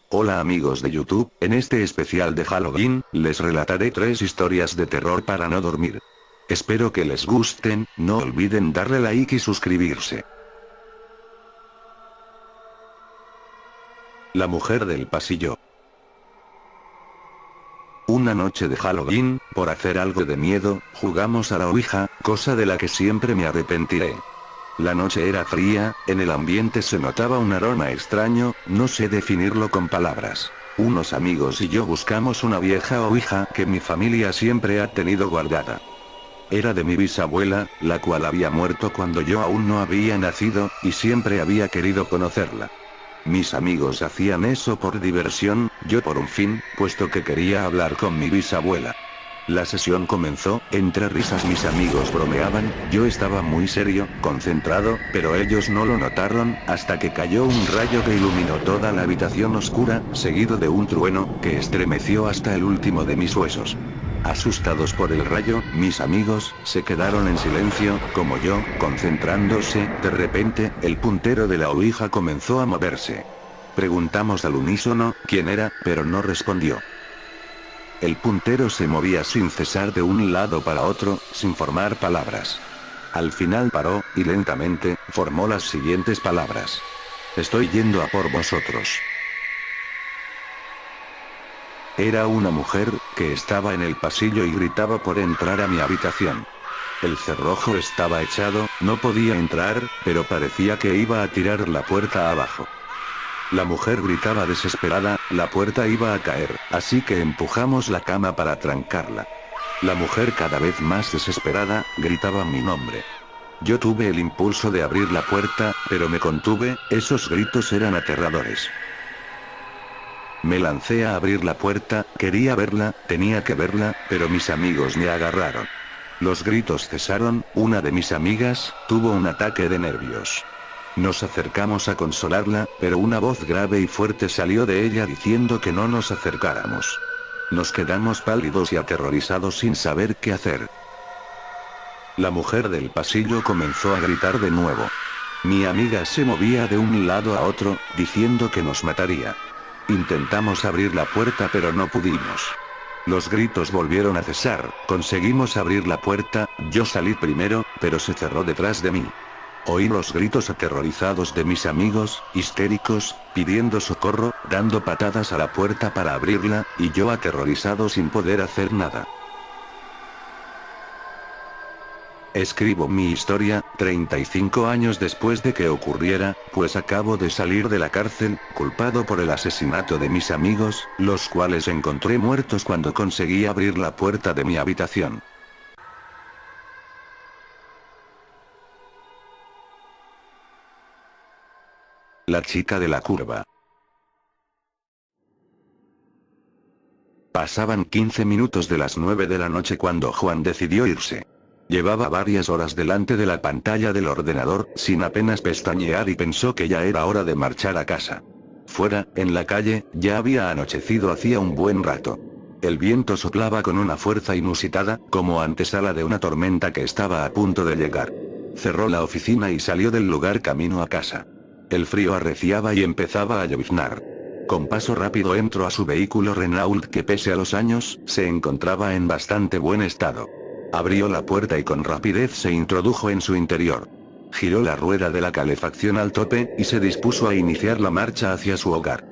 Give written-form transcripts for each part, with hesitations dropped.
Hola amigos de YouTube, en este especial de Halloween, les relataré 3 historias de terror para no dormir. Espero que les gusten, no olviden darle like y suscribirse. La mujer del pasillo. Una noche de Halloween, por hacer algo de miedo, jugamos a la ouija, cosa de la que siempre me arrepentiré. La noche era fría, en el ambiente se notaba un aroma extraño, no sé definirlo con palabras. Unos amigos y yo buscamos una vieja ouija que mi familia siempre ha tenido guardada. Era de mi bisabuela, la cual había muerto cuando yo aún no había nacido, y siempre había querido conocerla. Mis amigos hacían eso por diversión, yo por un fin, puesto que quería hablar con mi bisabuela. La sesión comenzó, entre risas mis amigos bromeaban, yo estaba muy serio, concentrado, pero ellos no lo notaron, hasta que cayó un rayo que iluminó toda la habitación oscura, seguido de un trueno, que estremeció hasta el último de mis huesos. Asustados por el rayo, mis amigos, se quedaron en silencio, como yo, concentrándose, de repente, el puntero de la ouija comenzó a moverse. Preguntamos al unísono, quién era, pero no respondió. El puntero se movía sin cesar de un lado para otro, sin formar palabras. Al final paró, y lentamente, formó las siguientes palabras. Estoy yendo a por vosotros. Era una mujer, que estaba en el pasillo y gritaba por entrar a mi habitación. El cerrojo estaba echado, no podía entrar, pero parecía que iba a tirar la puerta abajo. La mujer gritaba desesperada, la puerta iba a caer, así que empujamos la cama para trancarla. La mujer cada vez más desesperada, gritaba mi nombre. Yo tuve el impulso de abrir la puerta, pero me contuve, esos gritos eran aterradores. Me lancé a abrir la puerta, quería verla, tenía que verla, pero mis amigos me agarraron. Los gritos cesaron, una de mis amigas, tuvo un ataque de nervios. Nos acercamos a consolarla, pero una voz grave y fuerte salió de ella diciendo que no nos acercáramos. Nos quedamos pálidos y aterrorizados sin saber qué hacer. La mujer del pasillo comenzó a gritar de nuevo. Mi amiga se movía de un lado a otro, diciendo que nos mataría. Intentamos abrir la puerta pero no pudimos. Los gritos volvieron a cesar, conseguimos abrir la puerta, yo salí primero, pero se cerró detrás de mí. Oí los gritos aterrorizados de mis amigos, histéricos, pidiendo socorro, dando patadas a la puerta para abrirla, y yo aterrorizado sin poder hacer nada. Escribo mi historia, 35 años después de que ocurriera, pues acabo de salir de la cárcel, culpado por el asesinato de mis amigos, los cuales encontré muertos cuando conseguí abrir la puerta de mi habitación. La chica de la curva. Pasaban 15 minutos de las 9 de la noche cuando Juan decidió irse. Llevaba varias horas delante de la pantalla del ordenador, sin apenas pestañear y pensó que ya era hora de marchar a casa. Fuera, en la calle, ya había anochecido hacía un buen rato. El viento soplaba con una fuerza inusitada, como antesala de una tormenta que estaba a punto de llegar. Cerró la oficina y salió del lugar camino a casa. El frío arreciaba y empezaba a lloviznar. Con paso rápido entró a su vehículo Renault que pese a los años, se encontraba en bastante buen estado. Abrió la puerta y con rapidez se introdujo en su interior. Giró la rueda de la calefacción al tope, y se dispuso a iniciar la marcha hacia su hogar.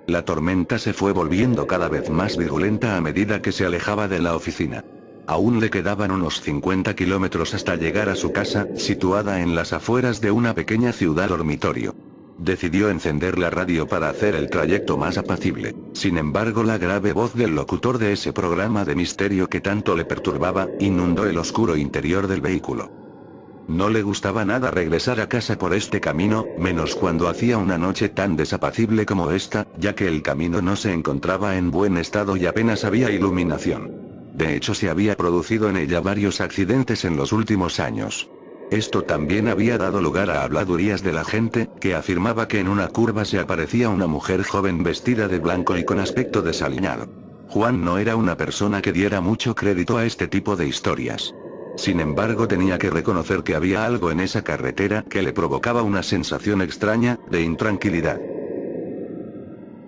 La tormenta se fue volviendo cada vez más virulenta a medida que se alejaba de la oficina. Aún le quedaban unos 50 kilómetros hasta llegar a su casa, situada en las afueras de una pequeña ciudad dormitorio. Decidió encender la radio para hacer el trayecto más apacible. Sin embargo, la grave voz del locutor de ese programa de misterio que tanto le perturbaba, inundó el oscuro interior del vehículo. No le gustaba nada regresar a casa por este camino, menos cuando hacía una noche tan desapacible como esta, ya que el camino no se encontraba en buen estado y apenas había iluminación. De hecho, se había producido en ella varios accidentes en los últimos años. Esto también había dado lugar a habladurías de la gente, que afirmaba que en una curva se aparecía una mujer joven vestida de blanco y con aspecto desaliñado. Juan no era una persona que diera mucho crédito a este tipo de historias. Sin embargo, tenía que reconocer que había algo en esa carretera que le provocaba una sensación extraña, de intranquilidad.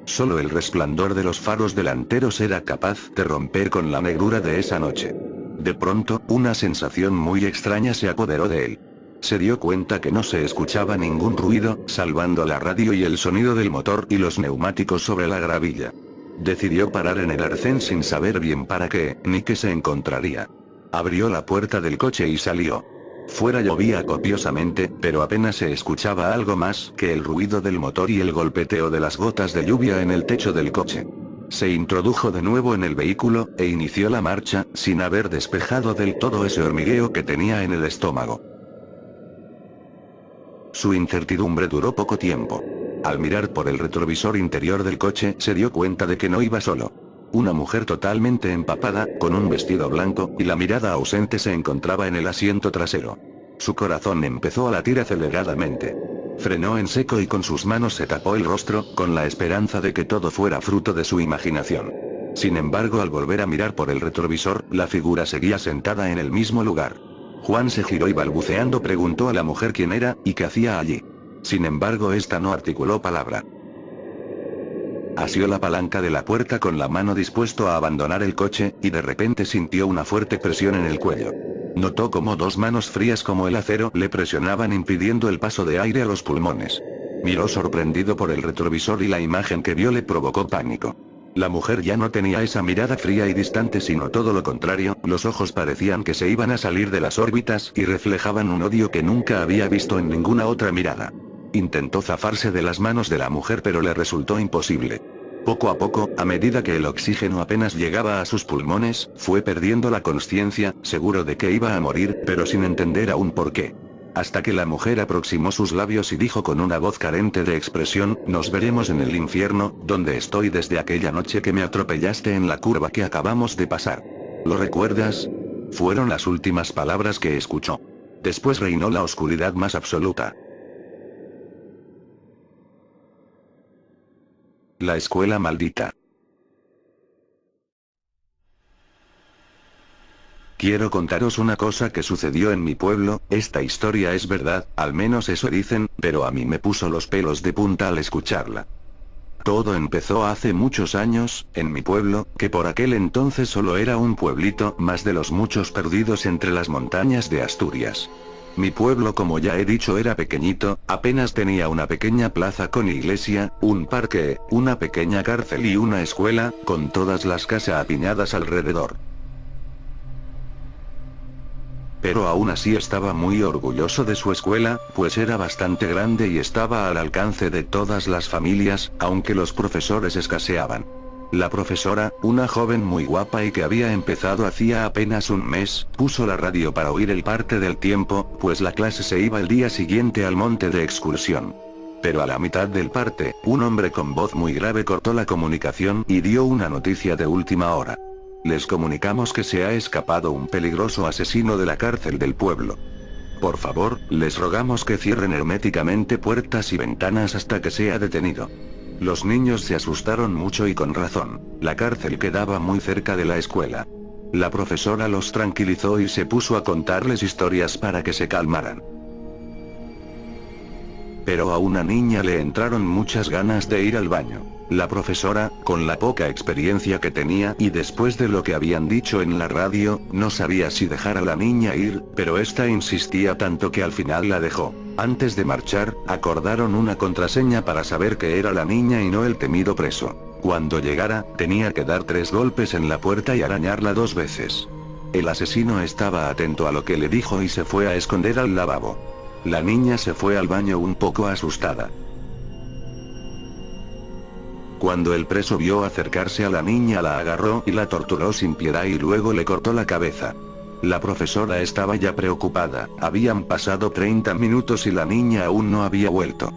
Solo el resplandor de los faros delanteros era capaz de romper con la negrura de esa noche. De pronto, una sensación muy extraña se apoderó de él. Se dio cuenta que no se escuchaba ningún ruido, salvando la radio y el sonido del motor y los neumáticos sobre la gravilla. Decidió parar en el arcén sin saber bien para qué, ni qué se encontraría. Abrió la puerta del coche y salió. Fuera llovía copiosamente, pero apenas se escuchaba algo más que el ruido del motor y el golpeteo de las gotas de lluvia en el techo del coche. Se introdujo de nuevo en el vehículo, e inició la marcha, sin haber despejado del todo ese hormigueo que tenía en el estómago. Su incertidumbre duró poco tiempo. Al mirar por el retrovisor interior del coche, se dio cuenta de que no iba solo. Una mujer totalmente empapada, con un vestido blanco y la mirada ausente se encontraba en el asiento trasero. Su corazón empezó a latir aceleradamente. Frenó en seco y con sus manos se tapó el rostro, con la esperanza de que todo fuera fruto de su imaginación. Sin embargo, al volver a mirar por el retrovisor, la figura seguía sentada en el mismo lugar. Juan se giró y balbuceando preguntó a la mujer quién era, y qué hacía allí. Sin embargo, esta no articuló palabra. Asió la palanca de la puerta con la mano dispuesto a abandonar el coche, y de repente sintió una fuerte presión en el cuello. Notó como dos manos frías como el acero le presionaban impidiendo el paso de aire a los pulmones. Miró sorprendido por el retrovisor y la imagen que vio le provocó pánico. La mujer ya no tenía esa mirada fría y distante, sino todo lo contrario, los ojos parecían que se iban a salir de las órbitas y reflejaban un odio que nunca había visto en ninguna otra mirada. Intentó zafarse de las manos de la mujer pero le resultó imposible. Poco a poco, a medida que el oxígeno apenas llegaba a sus pulmones, fue perdiendo la consciencia, seguro de que iba a morir, pero sin entender aún por qué. Hasta que la mujer aproximó sus labios y dijo con una voz carente de expresión: nos veremos en el infierno, donde estoy desde aquella noche que me atropellaste en la curva que acabamos de pasar. ¿Lo recuerdas? Fueron las últimas palabras que escuchó. Después reinó la oscuridad más absoluta. La escuela maldita. Quiero contaros una cosa que sucedió en mi pueblo. Esta historia es verdad, al menos eso dicen, pero a mí me puso los pelos de punta al escucharla. Todo empezó hace muchos años, en mi pueblo, que por aquel entonces solo era un pueblito más de los muchos perdidos entre las montañas de Asturias. Mi pueblo, como ya he dicho, era pequeñito, apenas tenía una pequeña plaza con iglesia, un parque, una pequeña cárcel y una escuela, con todas las casas apiñadas alrededor. Pero aún así estaba muy orgulloso de su escuela, pues era bastante grande y estaba al alcance de todas las familias, aunque los profesores escaseaban. La profesora, una joven muy guapa y que había empezado hacía apenas un mes, puso la radio para oír el parte del tiempo, pues la clase se iba el día siguiente al monte de excursión. Pero a la mitad del parte, un hombre con voz muy grave cortó la comunicación y dio una noticia de última hora. Les comunicamos que se ha escapado un peligroso asesino de la cárcel del pueblo. Por favor, les rogamos que cierren herméticamente puertas y ventanas hasta que sea detenido. Los niños se asustaron mucho y con razón. La cárcel quedaba muy cerca de la escuela. La profesora los tranquilizó y se puso a contarles historias para que se calmaran. Pero a una niña le entraron muchas ganas de ir al baño. La profesora, con la poca experiencia que tenía y después de lo que habían dicho en la radio, no sabía si dejar a la niña ir, pero esta insistía tanto que al final la dejó. Antes de marchar, acordaron una contraseña para saber que era la niña y no el temido preso. Cuando llegara, tenía que dar 3 golpes en la puerta y arañarla 2 veces. El asesino estaba atento a lo que le dijo y se fue a esconder al lavabo. La niña se fue al baño un poco asustada. Cuando el preso vio acercarse a la niña, la agarró y la torturó sin piedad y luego le cortó la cabeza. La profesora estaba ya preocupada, habían pasado 30 minutos y la niña aún no había vuelto.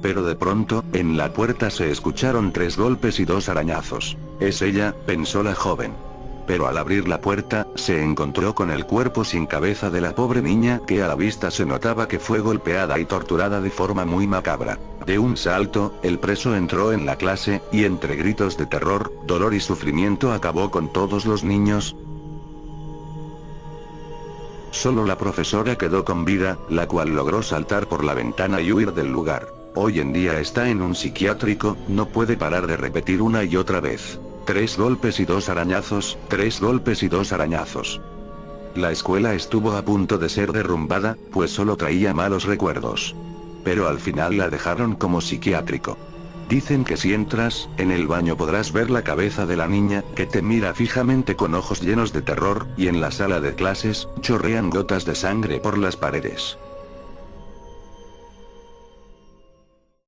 Pero de pronto, en la puerta se escucharon 3 golpes y 2 arañazos. Es ella, pensó la joven. Pero al abrir la puerta, se encontró con el cuerpo sin cabeza de la pobre niña, que a la vista se notaba que fue golpeada y torturada de forma muy macabra. De un salto, el preso entró en la clase, y entre gritos de terror, dolor y sufrimiento acabó con todos los niños. Solo la profesora quedó con vida, la cual logró saltar por la ventana y huir del lugar. Hoy en día está en un psiquiátrico, no puede parar de repetir una y otra vez. 3 golpes y 2 arañazos, 3 golpes y 2 arañazos. La escuela estuvo a punto de ser derrumbada, pues solo traía malos recuerdos. Pero al final la dejaron como psiquiátrico. Dicen que si entras, en el baño podrás ver la cabeza de la niña, que te mira fijamente con ojos llenos de terror, y en la sala de clases, chorrean gotas de sangre por las paredes.